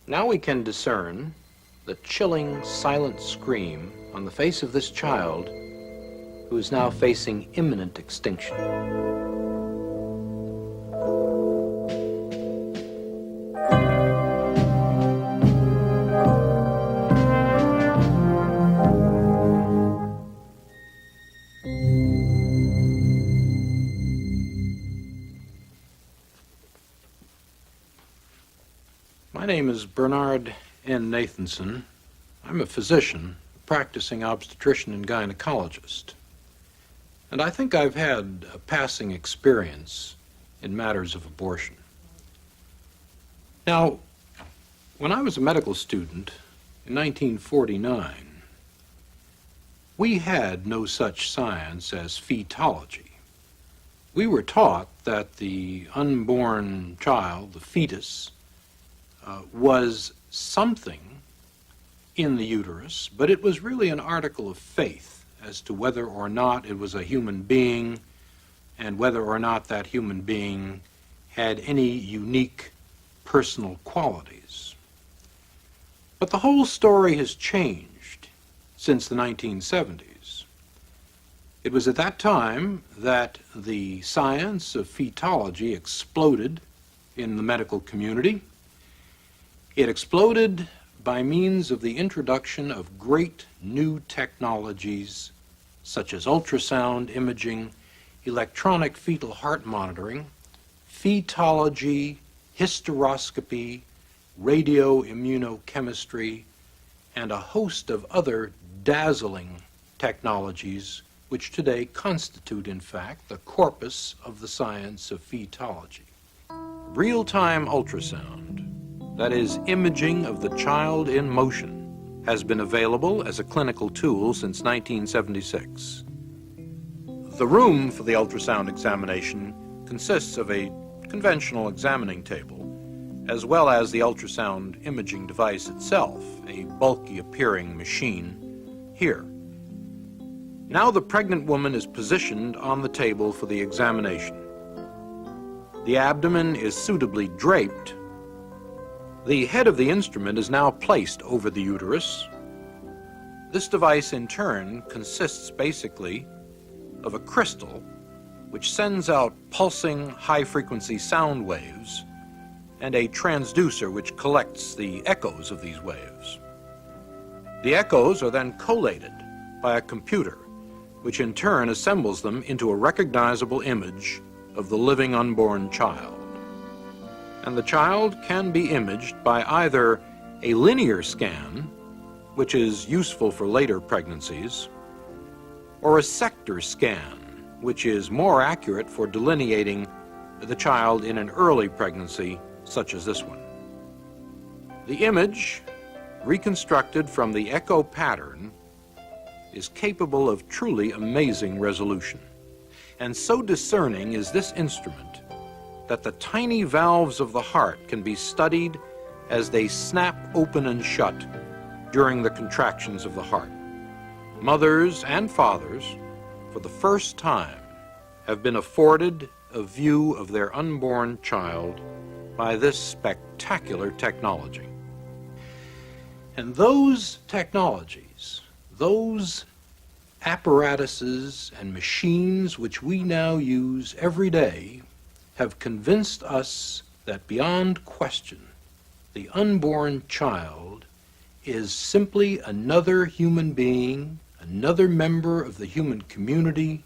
Now we can discern the chilling, silent scream on the face of this child who is now facing imminent extinction. My name is Bernard N. Nathanson. I'm a physician, a practicing obstetrician and gynecologist. And I think I've had a passing experience in matters of abortion. Now, when I was a medical student in 1949, we had no such science as fetology. We were taught that the unborn child, the fetus, was something in the uterus, but it was really an article of faith as to whether or not it was a human being and whether or not that human being had any unique personal qualities. But the whole story has changed since the 1970s. It was at that time that the science of fetology exploded in the medical community. It exploded by means of the introduction of great new technologies such as ultrasound imaging, electronic fetal heart monitoring, fetology, hysteroscopy, radioimmunochemistry, and a host of other dazzling technologies which today constitute, in fact, the corpus of the science of fetology. Real-time ultrasound, that is, imaging of the child in motion, has been available as a clinical tool since 1976. The room for the ultrasound examination consists of a conventional examining table, as well as the ultrasound imaging device itself, a bulky appearing machine here. Now the pregnant woman is positioned on the table for the examination. The abdomen is suitably draped. The head of the instrument is now placed over the uterus. This device, in turn, consists basically of a crystal which sends out pulsing high-frequency sound waves and a transducer which collects the echoes of these waves. The echoes are then collated by a computer, which in turn assembles them into a recognizable image of the living unborn child. And the child can be imaged by either a linear scan, which is useful for later pregnancies, or a sector scan, which is more accurate for delineating the child in an early pregnancy, such as this one. The image, reconstructed from the echo pattern, is capable of truly amazing resolution. And so discerning is this instrument that the tiny valves of the heart can be studied as they snap open and shut during the contractions of the heart. Mothers and fathers, for the first time, have been afforded a view of their unborn child by this spectacular technology. And those technologies, those apparatuses and machines which we now use every day, have convinced us that beyond question, the unborn child is simply another human being, another member of the human community,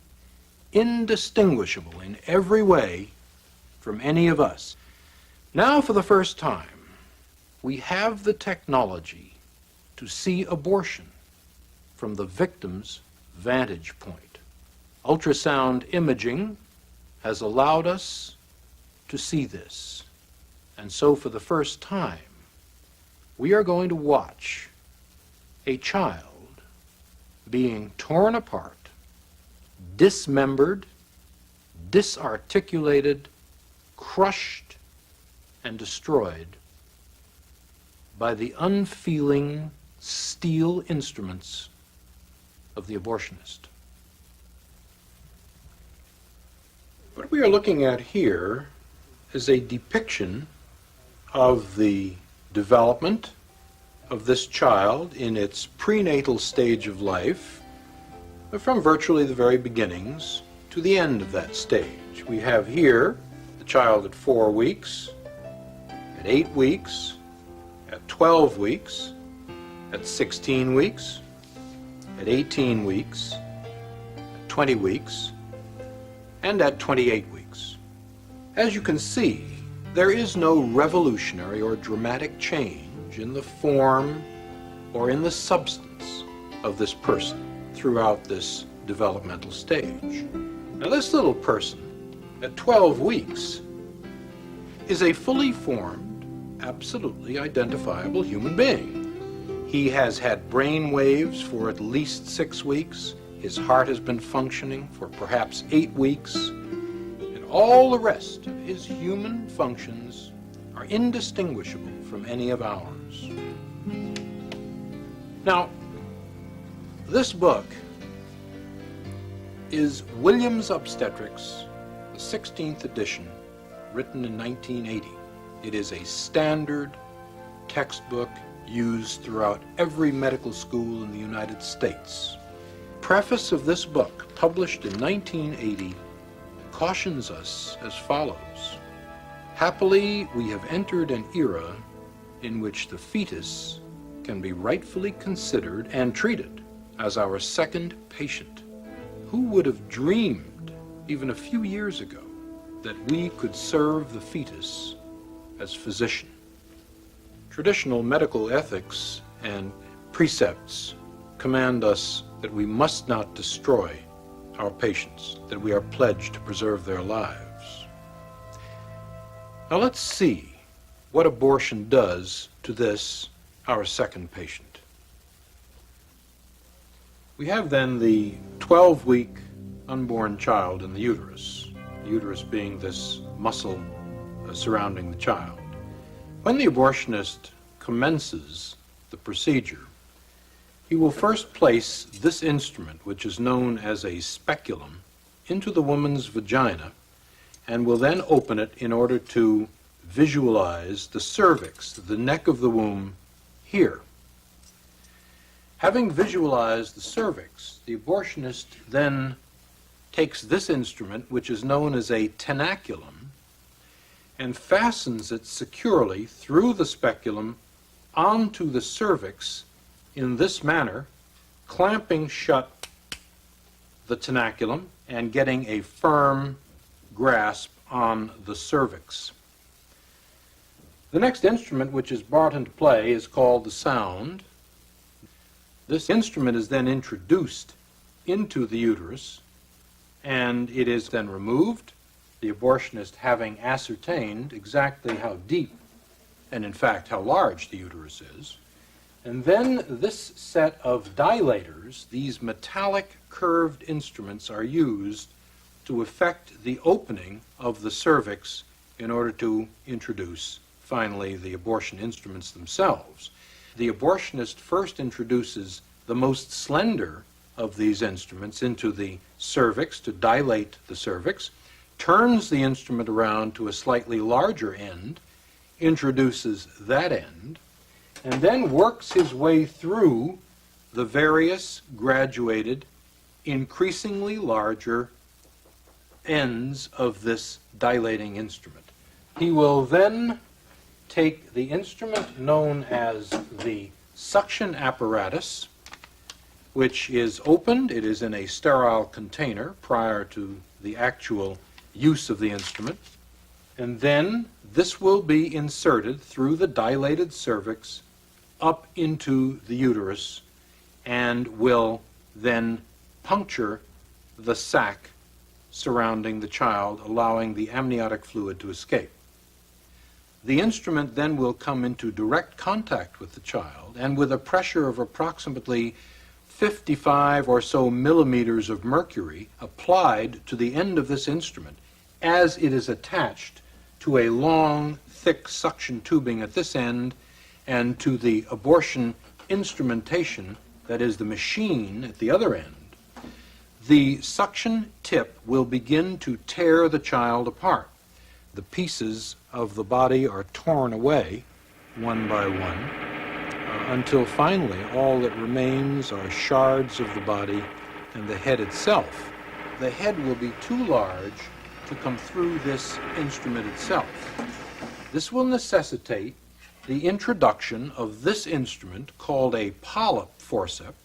indistinguishable in every way from any of us. Now, for the first time, we have the technology to see abortion from the victim's vantage point. Ultrasound imaging has allowed us to see this. And so for the first time, we are going to watch a child being torn apart, dismembered, disarticulated, crushed, and destroyed by the unfeeling steel instruments of the abortionist. What we are looking at here is a depiction of the development of this child in its prenatal stage of life, from virtually the very beginnings to the end of that stage. We have here the child at 4 weeks, at 8 weeks, at 12 weeks, at 16 weeks, at 18 weeks, at 20 weeks, and at 28 weeks. As you can see, there is no revolutionary or dramatic change in the form or in the substance of this person throughout this developmental stage. Now, this little person at 12 weeks is a fully formed, absolutely identifiable human being. He has had brain waves for at least 6 weeks. His heart has been functioning for perhaps 8 weeks. And all the rest of his human functions are indistinguishable from any of ours. Now, this book is Williams Obstetrics, the 16th edition, written in 1980. It is a standard textbook used throughout every medical school in the United States. Preface of this book, published in 1980, cautions us as follows. Happily, we have entered an era in which the fetus can be rightfully considered and treated as our second patient. Who would have dreamed, even a few years ago, that we could serve the fetus as physician? Traditional medical ethics and precepts command us that we must not destroy our patients, that we are pledged to preserve their lives. Now let's see what abortion does to this, our second patient. We have then the 12-week unborn child in the uterus being this muscle surrounding the child. When the abortionist commences the procedure, he will first place this instrument, which is known as a speculum, into the woman's vagina and will then open it in order to visualize the cervix, the neck of the womb, here. Having visualized the cervix, the abortionist then takes this instrument, which is known as a tenaculum, and fastens it securely through the speculum onto the cervix in this manner, clamping shut the tenaculum and getting a firm grasp on the cervix. The next instrument which is brought into play is called the sound. This instrument is then introduced into the uterus, and it is then removed, the abortionist having ascertained exactly how deep and in fact how large the uterus is. And then this set of dilators, these metallic curved instruments, are used to effect the opening of the cervix in order to introduce finally the abortion instruments themselves. The abortionist first introduces the most slender of these instruments into the cervix to dilate the cervix, turns the instrument around to a slightly larger end, introduces that end, and then works his way through the various graduated, increasingly larger ends of this dilating instrument. He will then take the instrument known as the suction apparatus, which is opened. It is in a sterile container prior to the actual use of the instrument. And then this will be inserted through the dilated cervix up into the uterus and will then puncture the sac surrounding the child, allowing the amniotic fluid to escape. The instrument then will come into direct contact with the child, and with a pressure of approximately 55 or so millimeters of mercury applied to the end of this instrument as it is attached to a long, thick suction tubing at this end and to the abortion instrumentation, that is the machine at the other end, the suction tip will begin to tear the child apart. The pieces of the body are torn away, one by one, until finally all that remains are shards of the body and the head itself. The head will be too large to come through this instrument itself. This will necessitate the introduction of this instrument, called a polyp forceps,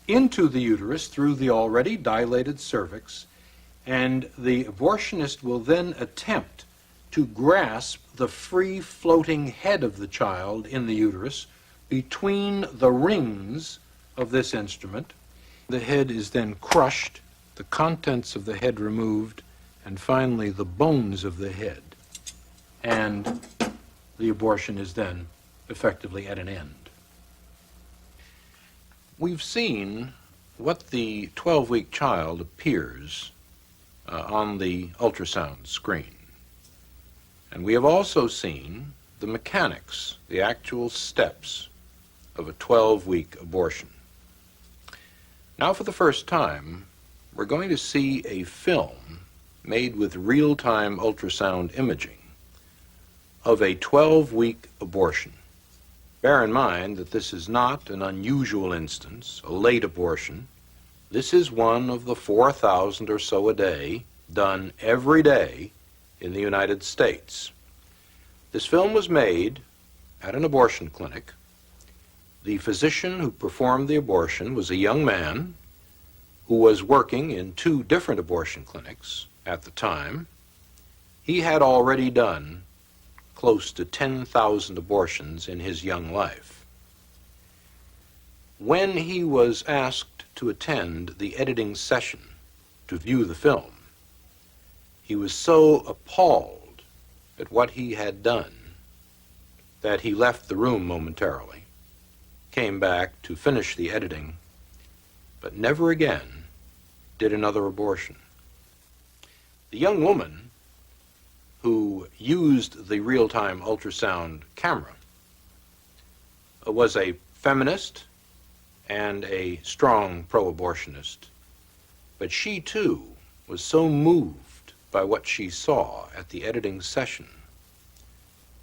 into the uterus through the already dilated cervix, and the abortionist will then attempt to grasp the free-floating head of the child in the uterus between the rings of this instrument. The head is then crushed, the contents of the head removed, and finally the bones of the head. And the abortion is then effectively at an end. We've seen what the 12-week child appears on the ultrasound screen. And we have also seen the mechanics, the actual steps of a 12-week abortion. Now, for the first time, we're going to see a film made with real-time ultrasound imaging of a 12-week abortion. Bear in mind that this is not an unusual instance, a late abortion. This is one of the 4,000 or so a day done every day in the United States. This film was made at an abortion clinic. The physician who performed the abortion was a young man who was working in 2 different abortion clinics at the time. He had already done close to 10,000 abortions in his young life. When he was asked to attend the editing session to view the film, he was so appalled at what he had done that he left the room momentarily, came back to finish the editing, but never again did another abortion. The young woman who used the real-time ultrasound camera was a feminist and a strong pro-abortionist, but she too was so moved by what she saw at the editing session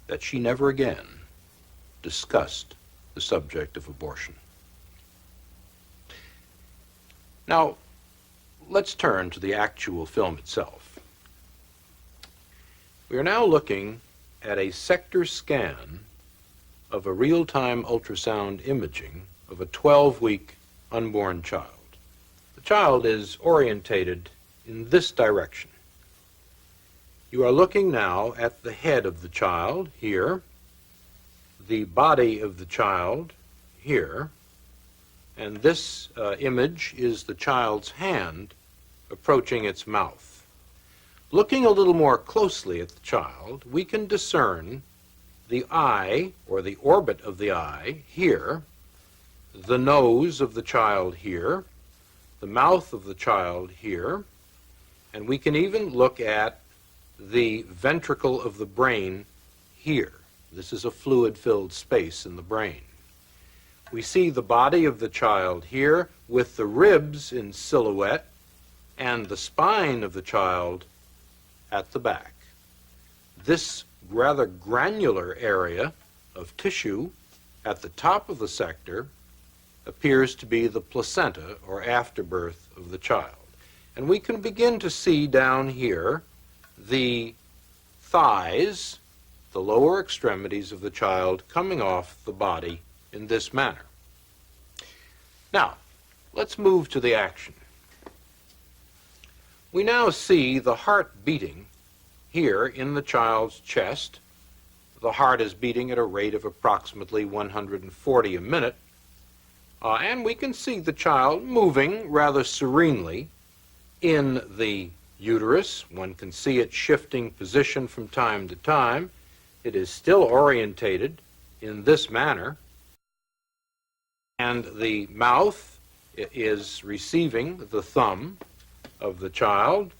that she never again discussed the subject of abortion. Now, let's turn to the actual film itself. We are now looking at a sector scan of a real-time ultrasound imaging of a 12-week unborn child. The child is orientated in this direction. You are looking now at the head of the child here, the body of the child here, and this image is the child's hand approaching its mouth. Looking a little more closely at the child, we can discern the eye, or the orbit of the eye, here, the nose of the child here, the mouth of the child here, and we can even look at the ventricle of the brain here. This is a fluid-filled space in the brain. We see the body of the child here with the ribs in silhouette and the spine of the child at the back. This rather granular area of tissue at the top of the sector appears to be the placenta, or afterbirth, of the child. And we can begin to see down here the thighs, the lower extremities of the child coming off the body in this manner. Now, let's move to the action. We now see the heart beating here in the child's chest. The heart is beating at a rate of approximately 140 a minute, and we can see the child moving rather serenely in the uterus. One can see it shifting position from time to time. It is still orientated in this manner, and the mouth is receiving the thumb of the child.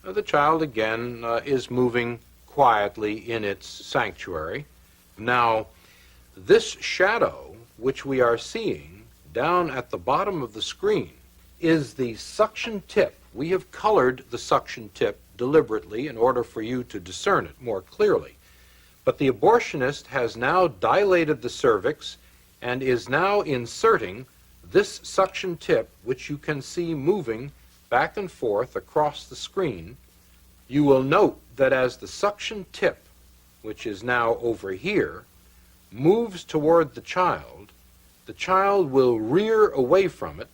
The child again is moving quietly in its sanctuary. Now, this shadow which we are seeing down at the bottom of the screen is the suction tip. We have colored the suction tip deliberately in order for you to discern it more clearly. But the abortionist has now dilated the cervix and is now inserting this suction tip, which you can see moving back and forth across the screen. You will note that as the suction tip, which is now over here, moves toward the child will rear away from it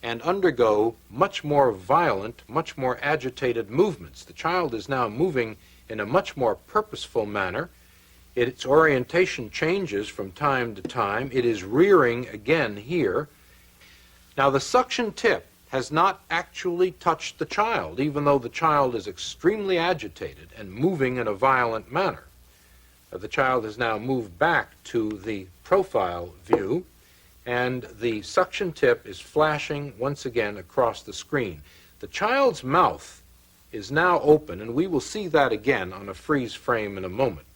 and undergo much more violent, much more agitated movements. The child is now moving in a much more purposeful manner. Its orientation changes from time to time. It is rearing again here. Now, the suction tip has not actually touched the child, even though the child is extremely agitated and moving in a violent manner. The child has now moved back to the profile view, and the suction tip is flashing once again across the screen. The child's mouth is now open, and we will see that again on a freeze frame in a moment.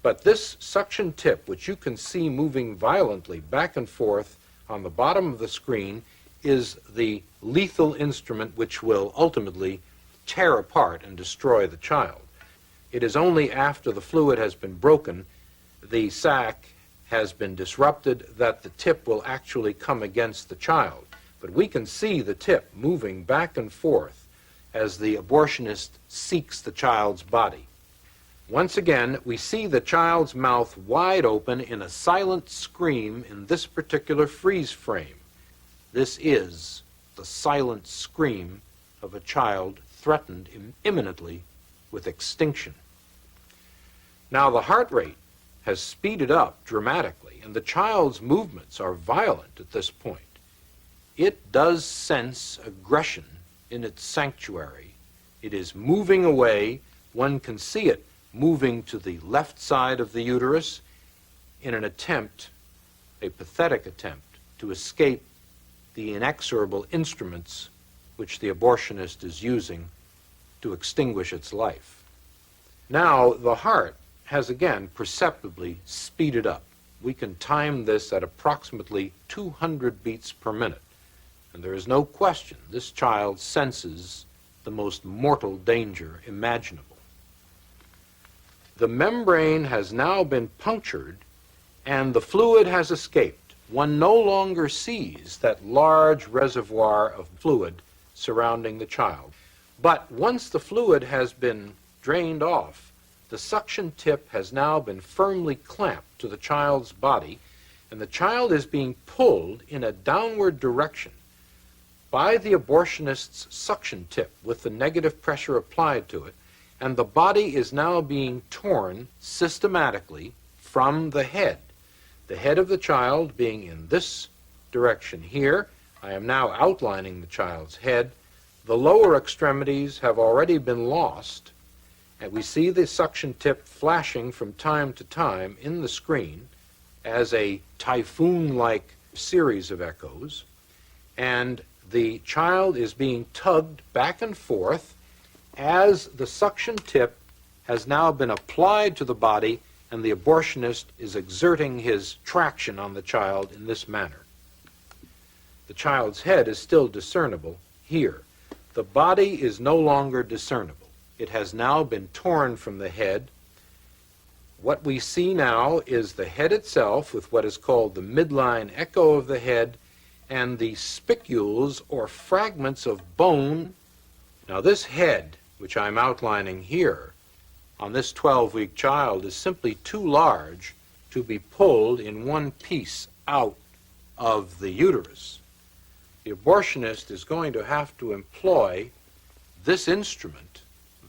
But this suction tip, which you can see moving violently back and forth on the bottom of the screen, is the lethal instrument which will ultimately tear apart and destroy the child. It is only after the fluid has been broken, the sac has been disrupted, that the tip will actually come against the child. But we can see the tip moving back and forth as the abortionist seeks the child's body. Once again, we see the child's mouth wide open in a silent scream in this particular freeze frame. This is the silent scream of a child threatened imminently with extinction. Now, the heart rate has speeded up dramatically, and the child's movements are violent at this point. It does sense aggression in its sanctuary. It is moving away. One can see it moving to the left side of the uterus in an attempt, a pathetic attempt, to escape the inexorable instruments which the abortionist is using to extinguish its life. Now, the heart has again perceptibly speeded up. We can time this at approximately 200 beats per minute. And there is no question this child senses the most mortal danger imaginable. The membrane has now been punctured and the fluid has escaped. One no longer sees that large reservoir of fluid surrounding the child. But once the fluid has been drained off, the suction tip has now been firmly clamped to the child's body, and the child is being pulled in a downward direction by the abortionist's suction tip with the negative pressure applied to it, and the body is now being torn systematically from the head. The head of the child being in this direction here. I am now outlining the child's head. The lower extremities have already been lost, and we see the suction tip flashing from time to time in the screen as a typhoon-like series of echoes, and the child is being tugged back and forth as the suction tip has now been applied to the body, and the abortionist is exerting his traction on the child in this manner. The child's head is still discernible here. The body is no longer discernible. It has now been torn from the head. What we see now is the head itself with what is called the midline echo of the head and the spicules or fragments of bone. Now this head, which I'm outlining here, on this 12-week child is simply too large to be pulled in one piece out of the uterus. The abortionist is going to have to employ this instrument,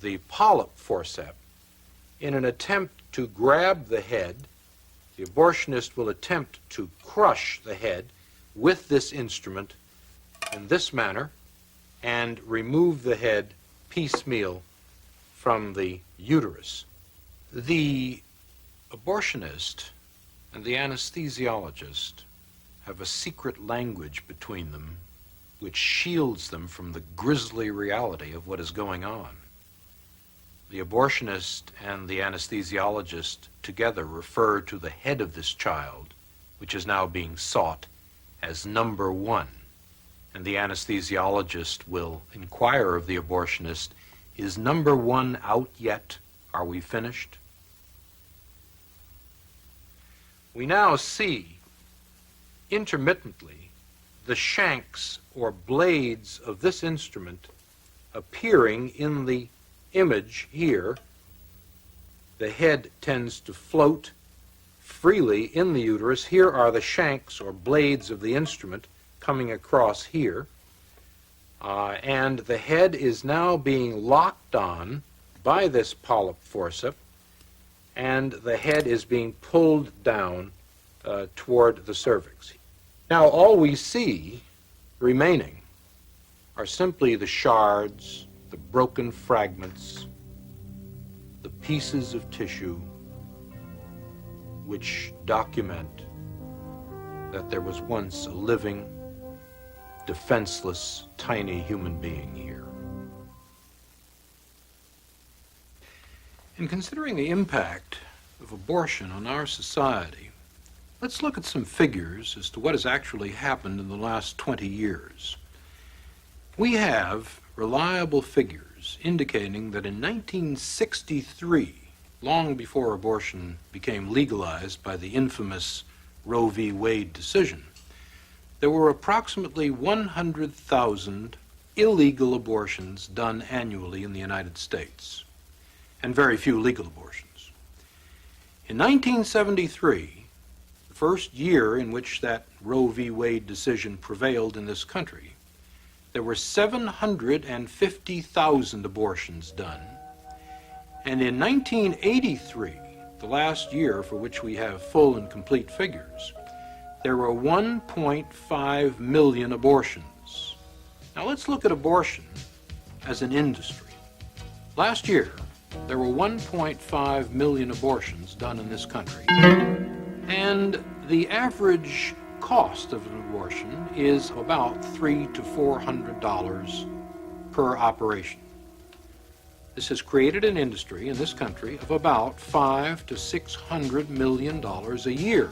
the polyp forceps, in an attempt to grab the head. The abortionist will attempt to crush the head with this instrument in this manner and remove the head piecemeal from the uterus. The abortionist and the anesthesiologist have a secret language between them which shields them from the grisly reality of what is going on. The abortionist and the anesthesiologist together refer to the head of this child, which is now being sought, as number one. And the anesthesiologist will inquire of the abortionist, "Is number one out yet? Are we finished?" we now see intermittently the shanks or blades of this instrument appearing in the image here. The head tends to float freely in the uterus. Here are the shanks or blades of the instrument coming across here. And the head is now being locked on by this polyp forceps, and the head is being pulled down toward the cervix. Now all we see remaining are simply the shards, the broken fragments, the pieces of tissue which document that there was once a living, defenseless, tiny human being here. In considering the impact of abortion on our society, let's look at some figures as to what has actually happened in the last 20 years. We have reliable figures indicating that in 1963, long before abortion became legalized by the infamous Roe v. Wade decision, there were approximately 100,000 illegal abortions done annually in the United States, and very few legal abortions. In 1973, the first year in which that Roe v. Wade decision prevailed in this country, there were 750,000 abortions done. And in 1983, the last year for which we have full and complete figures, there were 1.5 million abortions. Now let's look at abortion as an industry. Last year, there were 1.5 million abortions done in this country, and the average cost of an abortion is about $300 to $400 per operation. This has created an industry in this country of about $500 to $600 million a year,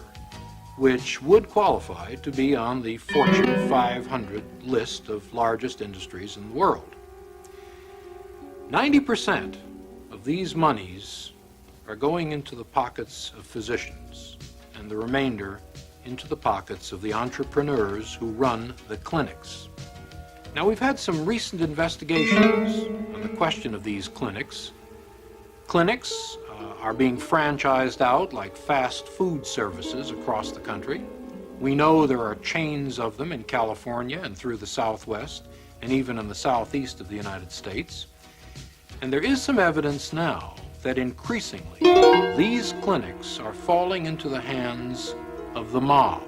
which would qualify to be on the Fortune 500 list of largest industries in the world. 90% of these monies are going into the pockets of physicians, and the remainder into the pockets of the entrepreneurs who run the clinics. Now, we've had some recent investigations on the question of these clinics. Clinics are being franchised out like fast food services across the country. We know there are chains of them in California and through the Southwest and even in the Southeast of the United States. And there is some evidence now that increasingly these clinics are falling into the hands of the mob,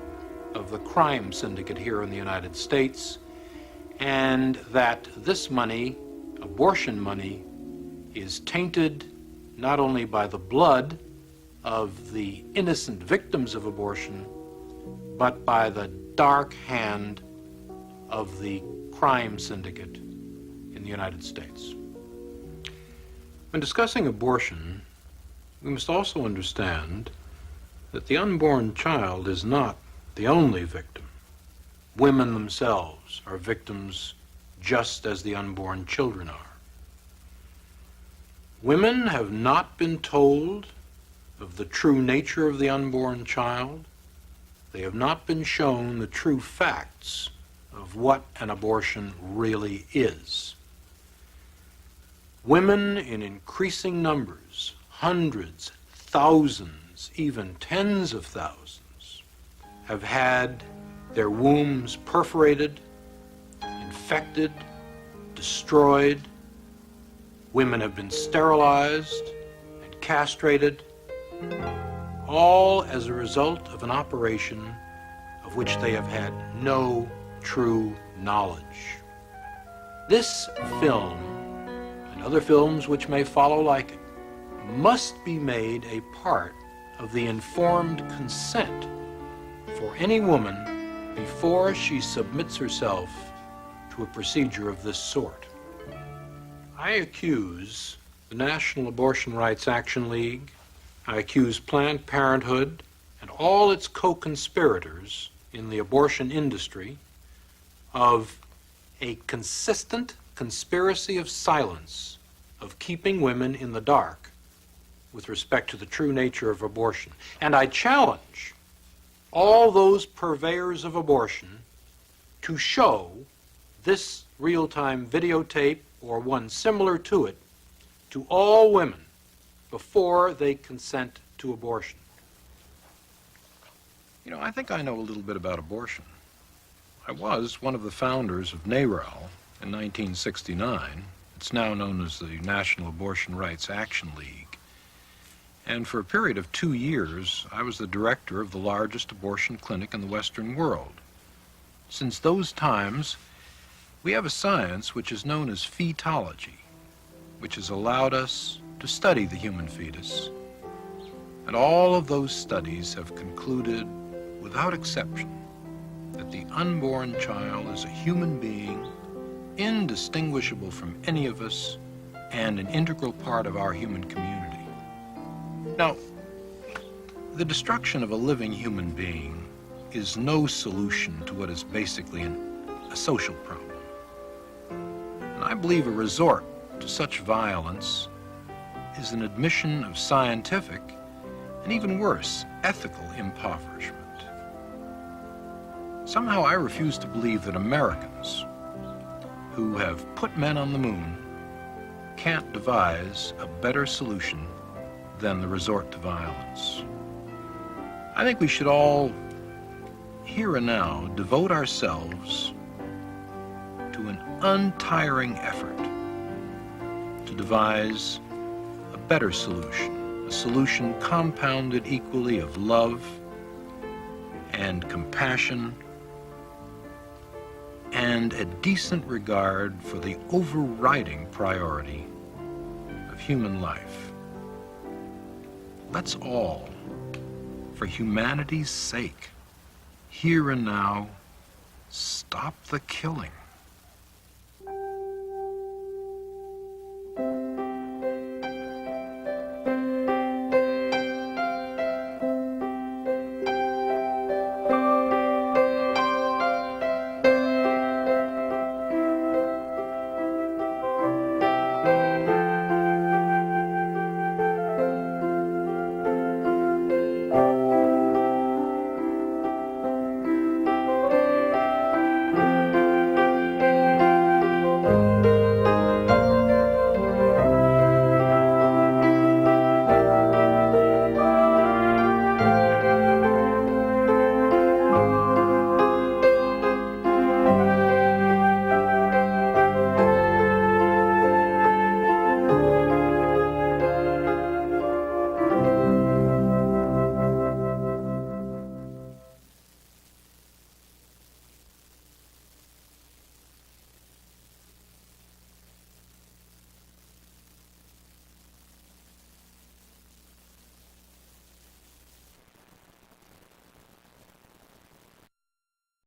of the crime syndicate here in the United States, and that this money, abortion money, is tainted not only by the blood of the innocent victims of abortion, but by the dark hand of the crime syndicate in the United States. When discussing abortion, we must also understand that the unborn child is not the only victim. Women themselves are victims just as the unborn children are. Women have not been told of the true nature of the unborn child. They have not been shown the true facts of what an abortion really is. Women in increasing numbers, hundreds, thousands, even tens of thousands, have had their wombs perforated, infected, destroyed. Women have been sterilized and castrated, all as a result of an operation of which they have had no true knowledge. This film, and other films which may follow like it, must be made a part of the informed consent for any woman before she submits herself to a procedure of this sort. I accuse the National Abortion Rights Action League, I accuse Planned Parenthood and all its co-conspirators in the abortion industry of a consistent conspiracy of silence, of keeping women in the dark with respect to the true nature of abortion. And I challenge all those purveyors of abortion to show this real-time videotape or one similar to it to all women before they consent to abortion. You know, I think I know a little bit about abortion. I was one of the founders of NARAL in 1969. It's now known as the National Abortion Rights Action League. And for a period of 2 years, I was the director of the largest abortion clinic in the Western world. Since those times, we have a science which is known as fetology, which has allowed us to study the human fetus. And all of those studies have concluded, without exception, that the unborn child is a human being, indistinguishable from any of us, and an integral part of our human community. Now, the destruction of a living human being is no solution to what is basically a social problem. And I believe a resort to such violence is an admission of scientific, and even worse, ethical impoverishment. Somehow I refuse to believe that Americans, who have put men on the moon, can't devise a better solution than the resort to violence. I think we should all, here and now, devote ourselves to an untiring effort to devise a better solution, a solution compounded equally of love and compassion and a decent regard for the overriding priority of human life. Let's all, for humanity's sake, here and now, stop the killing.